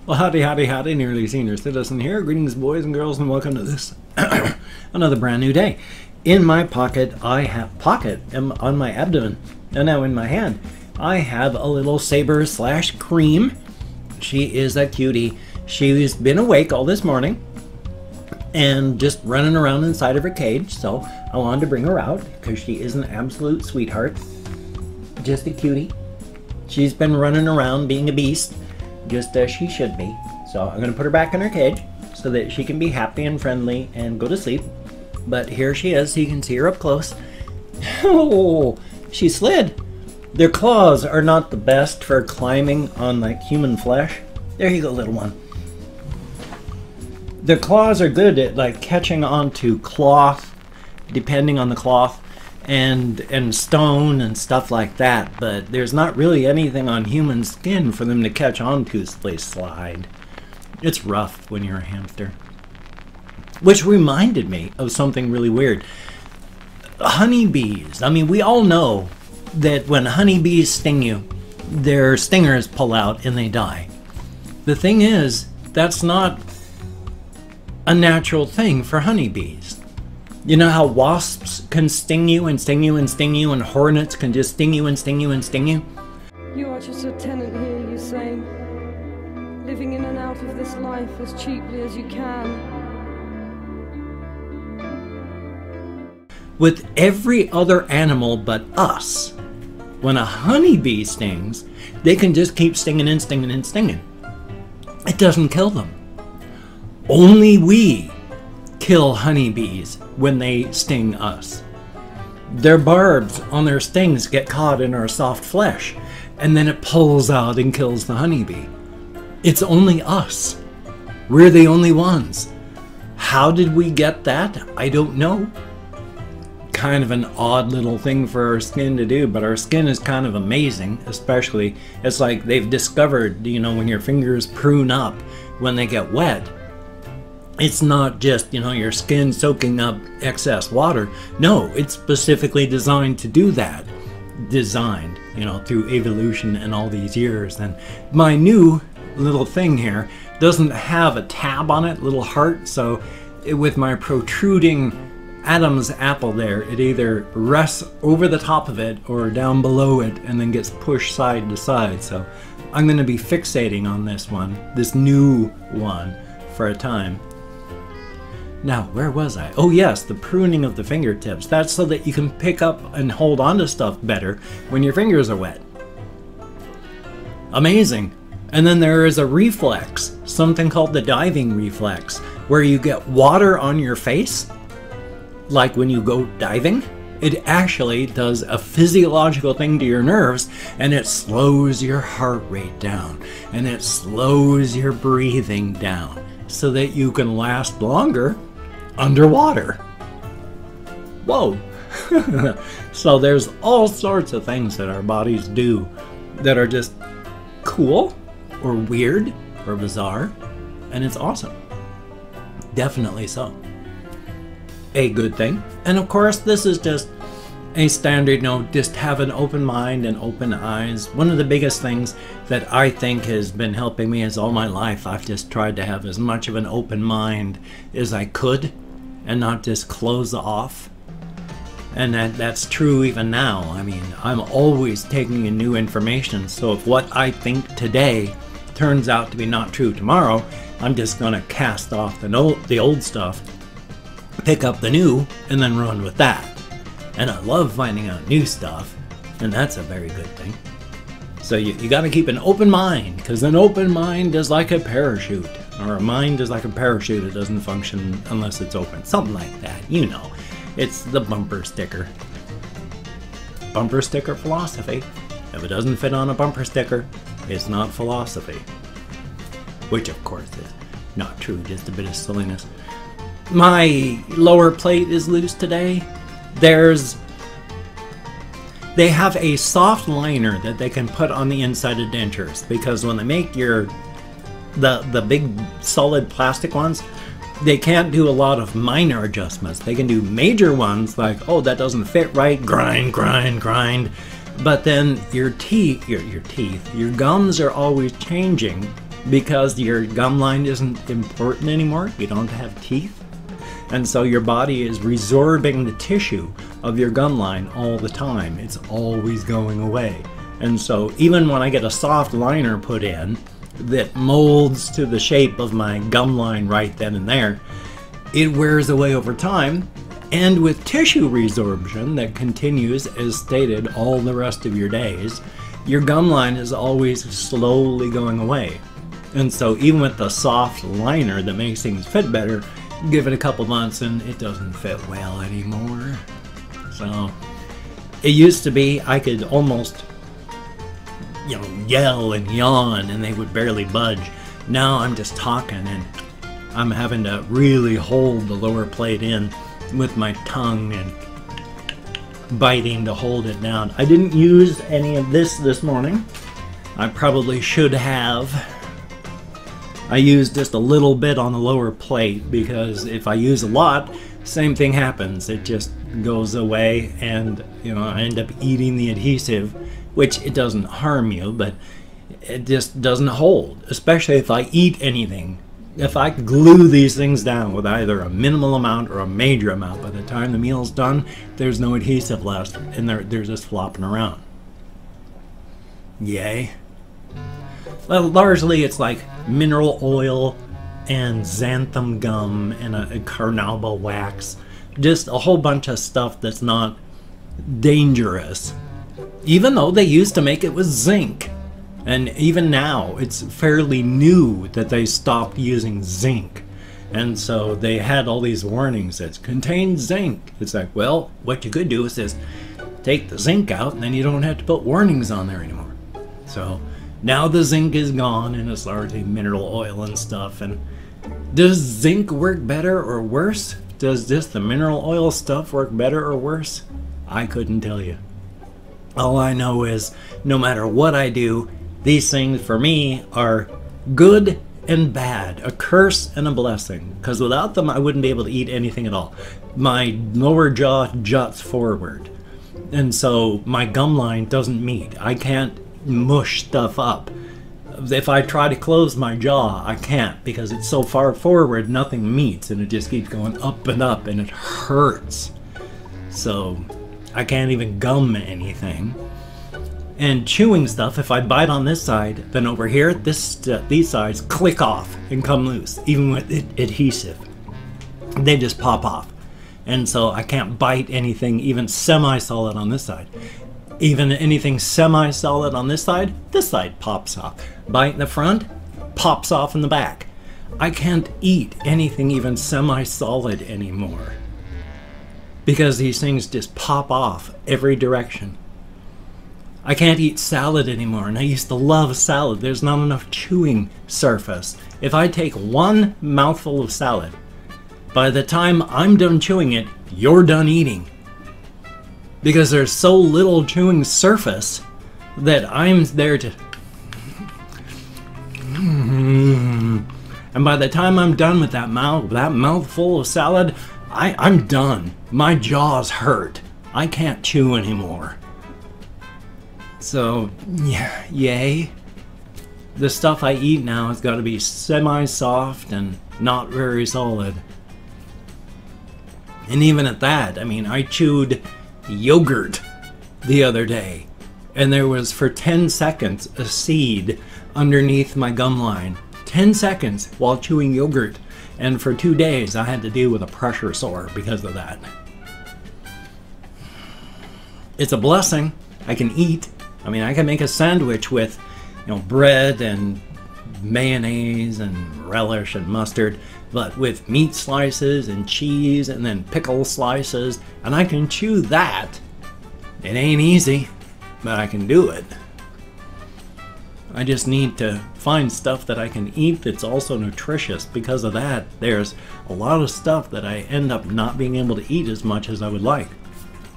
Well, howdy, howdy, howdy, nearly senior citizen here. Greetings, boys and girls, and welcome to this another brand new day. In my pocket, on my abdomen, and now in my hand, I have a little saber slash cream. She is a cutie. She's been awake all this morning and just running around inside of her cage, so I wanted to bring her out because she is an absolute sweetheart. Just a cutie. She's been running around being a beast, just as she should be. So I'm going to put her back in her cage so that she can be happy and friendly and go to sleep. But here she is. You can see her up close. Oh, she slid. Their claws are not the best for climbing on like human flesh. There you go, little one. Their claws are good at like catching onto cloth, depending on the cloth, and stone and stuff like that, but there's not really anything on human skin for them to catch onto so they slide. It's rough when you're a hamster. Which reminded me of something really weird. Honeybees. I mean, we all know that when honeybees sting you, their stingers pull out and they die. The thing is, that's not a natural thing for honeybees. You know how wasps can sting you and sting you and sting you, and hornets can just sting you and sting you and sting you? You are just a tenant here, you say, living in and out of this life as cheaply as you can. With every other animal but us, when a honeybee stings, they can just keep stinging and stinging and stinging. It doesn't kill them. Only we kill honeybees when they sting us. Their barbs on their stings get caught in our soft flesh, and then it pulls out and kills the honeybee. It's only us. We're the only ones. How did we get that? I don't know. Kind of an odd little thing for our skin to do, but our skin is kind of amazing, especially, it's like they've discovered, you know, when your fingers prune up when they get wet, it's not just, you know, your skin soaking up excess water. No, it's specifically designed to do that. Designed, you know, through evolution and all these years. And my new little thing here doesn't have a tab on it, little heart, so with my protruding Adam's apple there, it either rests over the top of it or down below it and then gets pushed side to side. So I'm going to be fixating on this one, this new one, for a time. Now, where was I? Oh yes, the pruning of the fingertips. That's so that you can pick up and hold onto stuff better when your fingers are wet. Amazing. And then there is a reflex, something called the diving reflex, where you get water on your face, like when you go diving. It actually does a physiological thing to your nerves, and it slows your heart rate down, and it slows your breathing down, so that you can last longer underwater. Whoa. So there's all sorts of things that our bodies do that are just cool or weird or bizarre, and it's awesome. Definitely so. A good thing. And of course, this is just a standard, you know, just have an open mind and open eyes. One of the biggest things that I think has been helping me is all my life, I've just tried to have as much of an open mind as I could and not just close off. And that's true even now. I mean, I'm always taking in new information, so if what I think today turns out to be not true tomorrow, I'm just gonna cast off the old stuff, pick up the new, and then run with that. And I love finding out new stuff, and that's a very good thing. So you gotta keep an open mind, because an open mind is like a parachute. Or a mind is like a parachute, it doesn't function unless it's open. Something like that, you know. It's the bumper sticker. Bumper sticker philosophy. If it doesn't fit on a bumper sticker, it's not philosophy. Which of course is not true, just a bit of silliness. My lower plate is loose today. They have a soft liner that they can put on the inside of dentures, because when they make the big solid plastic ones, they can't do a lot of minor adjustments. They can do major ones like, oh, that doesn't fit right, grind, grind, grind. But then your gums are always changing because your gum line isn't important anymore. You don't have teeth. And so your body is resorbing the tissue of your gum line all the time. It's always going away. And so even when I get a soft liner put in that molds to the shape of my gum line right then and there, it wears away over time. And with tissue resorption that continues as stated all the rest of your days, your gum line is always slowly going away. And so even with the soft liner that makes things fit better, give it a couple months and it doesn't fit well anymore. So it used to be I could almost, yell and yawn and they would barely budge. Now I'm just talking and I'm having to really hold the lower plate in with my tongue and biting to hold it down. I didn't use any of this morning. I probably should have. I used just a little bit on the lower plate because if I use a lot, same thing happens. It just goes away and I end up eating the adhesive, which it doesn't harm you, but it just doesn't hold, especially if I eat anything. If I glue these things down with either a minimal amount or a major amount, by the time the meal's done, there's no adhesive left and they're just flopping around. Yay. Well, largely it's like mineral oil and xanthan gum and a carnauba wax. Just a whole bunch of stuff that's not dangerous. Even though they used to make it with zinc. And even now, it's fairly new that they stopped using zinc. And so they had all these warnings that contain zinc. It's like, well, what you could do is just take the zinc out and then you don't have to put warnings on there anymore. So now the zinc is gone and it's largely mineral oil and stuff. And does zinc work better or worse? Does just the mineral oil stuff work better or worse? I couldn't tell you. All I know is no matter what I do, these things for me are good and bad, a curse and a blessing, because without them I wouldn't be able to eat anything at all. My lower jaw juts forward, and so my gum line doesn't meet. I can't mush stuff up. If I try to close my jaw, I can't, because it's so far forward nothing meets and it just keeps going up and it hurts. So I can't even gum anything. And chewing stuff, if I bite on this side, then over here, these sides click off and come loose, even with adhesive. They just pop off. And so I can't bite anything even semi-solid on this side. Even anything semi-solid on this side pops off. Bite in the front, pops off in the back. I can't eat anything even semi-solid anymore, because these things just pop off every direction. I can't eat salad anymore, and I used to love salad. There's not enough chewing surface. If I take one mouthful of salad, by the time I'm done chewing it, you're done eating. Because there's so little chewing surface that I'm there to... And by the time I'm done with that mouthful of salad, I'm done. My jaws hurt. I can't chew anymore. So, yeah, yay. The stuff I eat now has got to be semi-soft and not very solid. And even at that, I mean, I chewed yogurt the other day, and there was, for 10 seconds, a seed underneath my gum line. 10 seconds while chewing yogurt. And for 2 days, I had to deal with a pressure sore because of that. It's a blessing. I can eat. I mean, I can make a sandwich with, bread and mayonnaise and relish and mustard, but with meat slices and cheese and then pickle slices, and I can chew that. It ain't easy, but I can do it. I just need to find stuff that I can eat that's also nutritious. Because of that, there's a lot of stuff that I end up not being able to eat as much as I would like.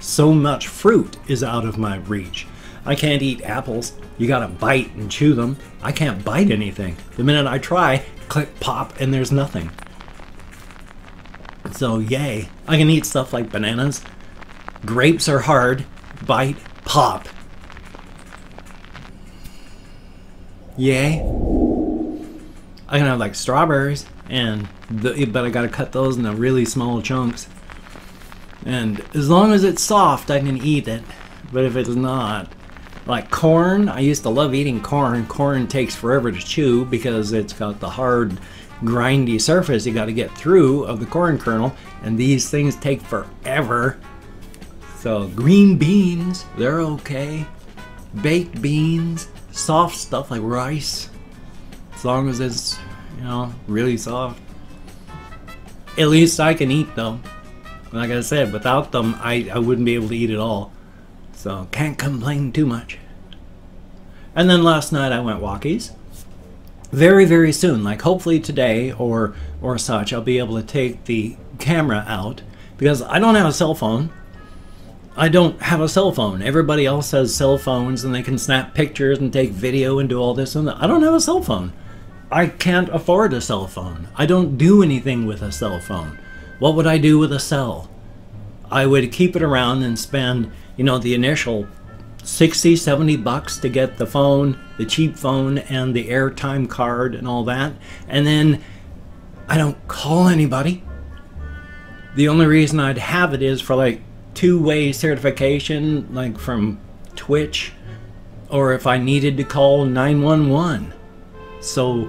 So much fruit is out of my reach. I can't eat apples. You gotta bite and chew them. I can't bite anything. The minute I try, click, pop, and there's nothing. So yay. I can eat stuff like bananas. Grapes are hard. Bite, pop. Yay. I can have like strawberries, but I gotta cut those into really small chunks. And as long as it's soft, I can eat it. But if it's not, like corn, I used to love eating corn. Corn takes forever to chew because it's got the hard, grindy surface you got to get through of the corn kernel, and these things take forever. So green beans, they're okay. Baked beans, soft stuff like rice, as long as it's, you know, really soft. At least I can eat them. Like I said, without them, I wouldn't be able to eat it all. So can't complain too much. And then last night I went walkies. Very, very soon, like hopefully today or such, I'll be able to take the camera out, because I don't have a cell phone. I don't have a cell phone. Everybody else has cell phones and they can snap pictures and take video and do all this and that. I don't have a cell phone. I can't afford a cell phone. I don't do anything with a cell phone. What would I do with a cell? I would keep it around and spend, you know, the initial 60, 70 bucks to get the phone, the cheap phone, and the airtime card and all that. And then I don't call anybody. The only reason I'd have it is for like two-way certification, like from Twitch, or if I needed to call 911. So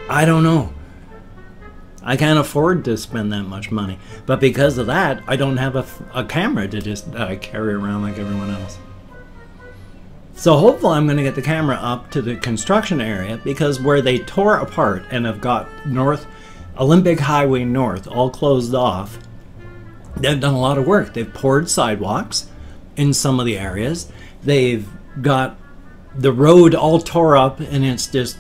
I don't know. I can't afford to spend that much money. But because of that, I don't have a camera to just carry around like everyone else. So hopefully I'm going to get the camera up to the construction area, because where they tore apart and have got Olympic Highway North all closed off, they've done a lot of work. They've poured sidewalks in some of the areas. They've got the road all tore up and it's just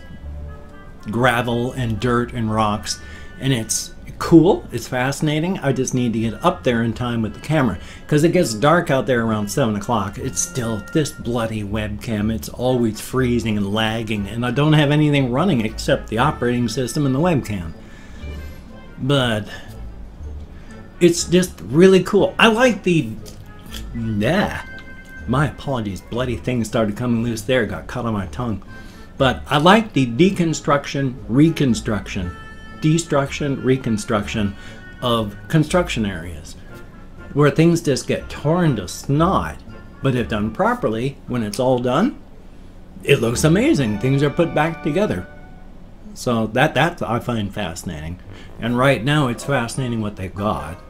gravel and dirt and rocks. And it's cool, it's fascinating. I just need to get up there in time with the camera, because it gets dark out there around 7 o'clock. It's still this bloody webcam. It's always freezing and lagging, and I don't have anything running except the operating system and the webcam. But it's just really cool. I like my apologies, bloody thing started coming loose there, got caught on my tongue. But I like the deconstruction, reconstruction, destruction, reconstruction of construction areas, where things just get torn to snot. But if done properly, when it's all done, it looks amazing. Things are put back together. So that I find fascinating. And right now it's fascinating what they've got.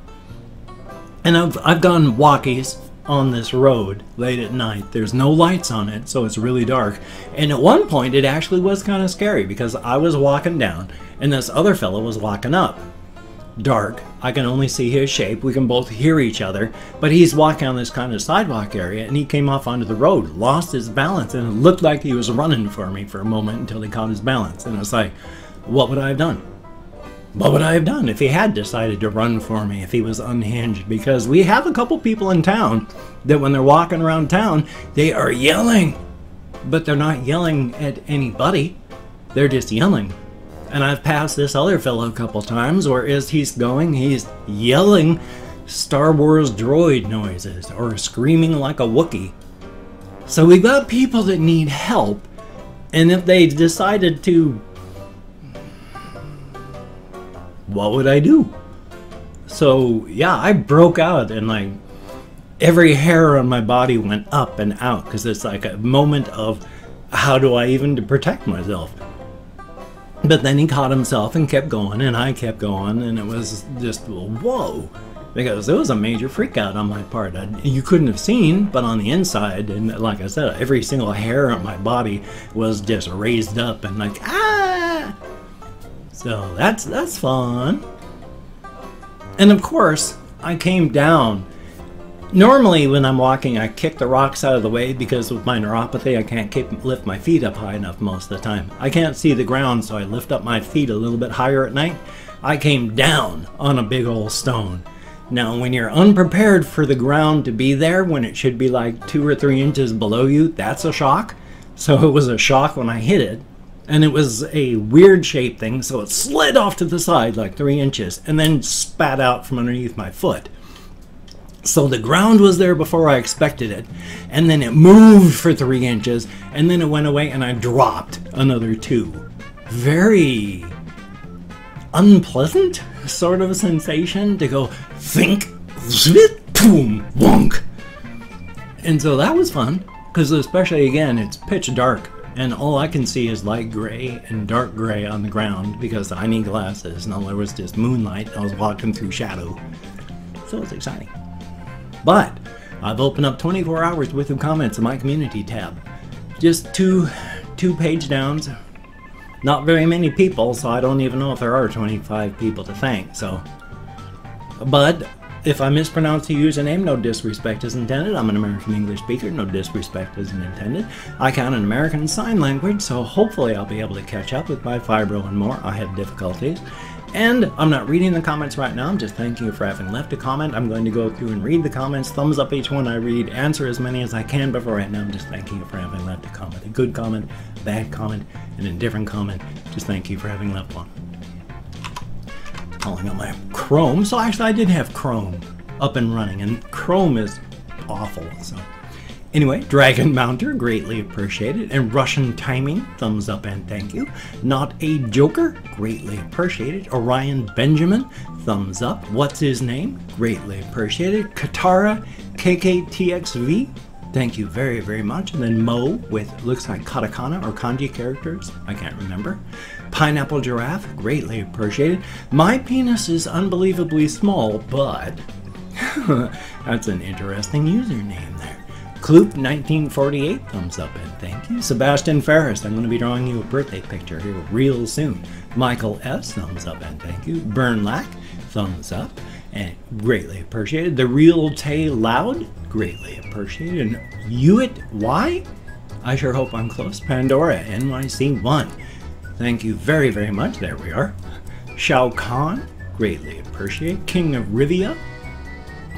And I've gone walkies on this road late at night. There's no lights on it, so it's really dark. And at one point it actually was kind of scary, because I was walking down and this other fellow was walking up. Dark, I can only see his shape, we can both hear each other, but he's walking on this kind of sidewalk area, and he came off onto the road, lost his balance, and it looked like he was running for me for a moment until he caught his balance. And I was like, what would I have done? What would I have done if he had decided to run for me, if he was unhinged? Because we have a couple people in town that when they're walking around town, they are yelling. But they're not yelling at anybody. They're just yelling. And I've passed this other fellow a couple times where as he's going, he's yelling Star Wars droid noises or screaming like a Wookiee. So we've got people that need help. And if they decided to, what would I do? So yeah, I broke out and like every hair on my body went up and out, because it's like a moment of how do I even protect myself? But then he caught himself and kept going, and I kept going, and it was just whoa, because it was a major freak out on my part. You couldn't have seen, but on the inside, and like I said, every single hair on my body was just raised up and like ah. So that's fun. And of course, I came down. Normally when I'm walking, I kick the rocks out of the way, because with my neuropathy, I can't lift my feet up high enough most of the time. I can't see the ground, so I lift up my feet a little bit higher at night. I came down on a big old stone. Now, when you're unprepared for the ground to be there, when it should be like 2 or 3 inches below you, that's a shock. So it was a shock when I hit it. And it was a weird shaped thing, so it slid off to the side like 3 inches and then spat out from underneath my foot. So the ground was there before I expected it, and then it moved for 3 inches, and then it went away and I dropped another 2. very unpleasant sort of sensation to go think, boom, wonk. And so that was fun, because especially again, it's pitch dark, and all I can see is light gray and dark gray on the ground because I need glasses, and all there was just moonlight. I was walking through shadow. So it's exciting. But I've opened up 24 hours worth of comments in my community tab. Just two page downs. Not very many people, so I don't even know if there are 25 people to thank. So, but if I mispronounce the username, no disrespect is intended. I'm an American English speaker, no disrespect isn't intended. I count an American Sign Language, so hopefully I'll be able to catch up with my fibro and more. I have difficulties. And I'm not reading the comments right now. I'm just thanking you for having left a comment. I'm going to go through and read the comments, thumbs up each one I read, answer as many as I can, but for right now I'm just thanking you for having left a comment. A good comment, a bad comment, an indifferent comment. Just thank you for having left one. Calling up my Chrome. So actually I did have Chrome up and running, and Chrome is awful. So anyway, Dragon Mounter, greatly appreciated. And Russian Timing, thumbs up and thank you. Not a Joker, greatly appreciated. Orion Benjamin, thumbs up. What's his name? Greatly appreciated. Katara KKTXV, thank you very, very much. And then Mo with, looks like katakana or kanji characters, I can't remember. Pineapple Giraffe, greatly appreciated. My penis is unbelievably small, but that's an interesting username there. Kloop 1948, thumbs up and thank you. Sebastian Ferris, I'm going to be drawing you a birthday picture here real soon. Michael S, thumbs up and thank you. Burnlack, thumbs up and greatly appreciated. The Real Tay Loud, greatly appreciated. And Hewitt Y, I sure hope I'm close. Pandora NYC1, thank you very, very much. There we are. Shao Kahn, greatly appreciate. King of Rivia,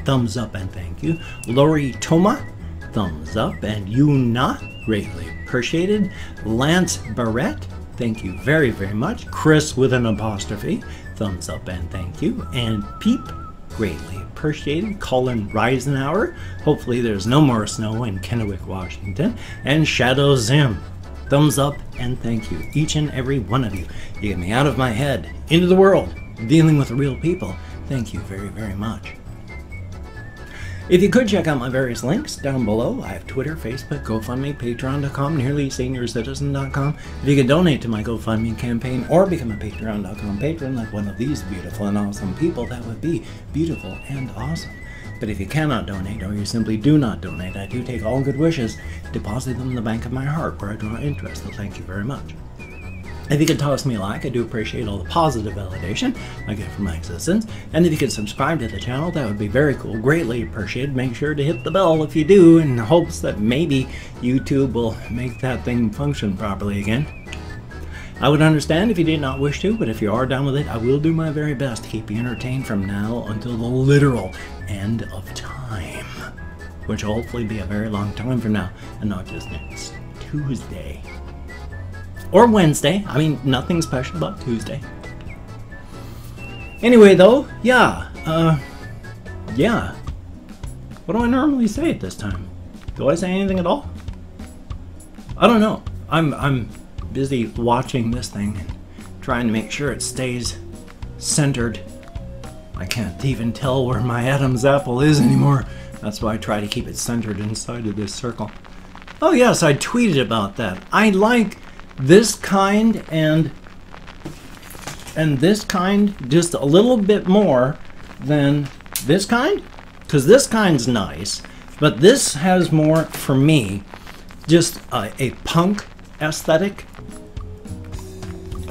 thumbs up and thank you. Lori Toma, thumbs up. And Yuna, greatly appreciated. Lance Barrett, thank you very, very much. Chris with an apostrophe, thumbs up and thank you. And Peep, greatly appreciated. Colin Reisenauer, hopefully there's no more snow in Kennewick, Washington. And Shadow Zim, thumbs up and thank you. Each and every one of you. You get me out of my head, into the world, dealing with real people. Thank you very, very much. If you could check out my various links down below. I have Twitter, Facebook, GoFundMe, Patreon.com, NearlySeniorCitizen.com. If you could donate to my GoFundMe campaign or become a Patreon.com patron like one of these beautiful and awesome people, that would be beautiful and awesome. But if you cannot donate, or you simply do not donate, I do take all good wishes, deposit them in the bank of my heart where I draw interest, so thank you very much. If you could toss me a like, I do appreciate all the positive validation I get from my existence. And if you could subscribe to the channel, that would be very cool, greatly appreciated. Make sure to hit the bell if you do, in hopes that maybe YouTube will make that thing function properly again. I would understand if you did not wish to, but if you are down with it, I will do my very best to keep you entertained from now until the literal end of time, which will hopefully be a very long time from now, and not just next Tuesday. Or Wednesday. I mean, nothing special about Tuesday. Anyway, though, yeah. What do I normally say at this time? Do I say anything at all? I don't know. I'm busy watching this thing and trying to make sure it stays centered. I can't even tell where my Adam's apple is anymore. That's why I try to keep it centered inside of this circle. Oh yes, I tweeted about that. I like this kind and this kind just a little bit more than this kind, because this kind's nice, but this has more, for me, just a punk aesthetic,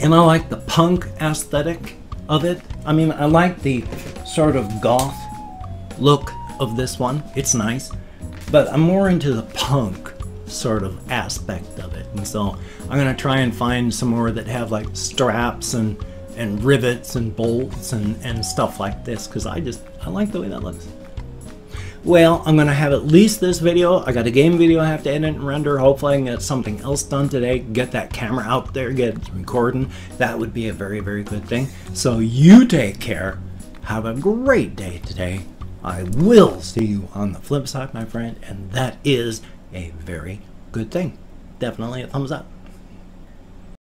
and I like the punk aesthetic of it. I mean, I like the sort of goth look of this one. It's nice, but I'm more into the punk sort of aspect of it, and so I'm gonna try and find some more that have like straps and rivets and bolts and stuff like this, because I like the way that looks. Well, I'm gonna have at least this video. I got a game video I have to edit and render. Hopefully I can get something else done today, get that camera out there, get it recording. That would be a very, very good thing. So you take care, have a great day today. I will see you on the flip side, my friend, and that is a very good thing. Definitely a thumbs up.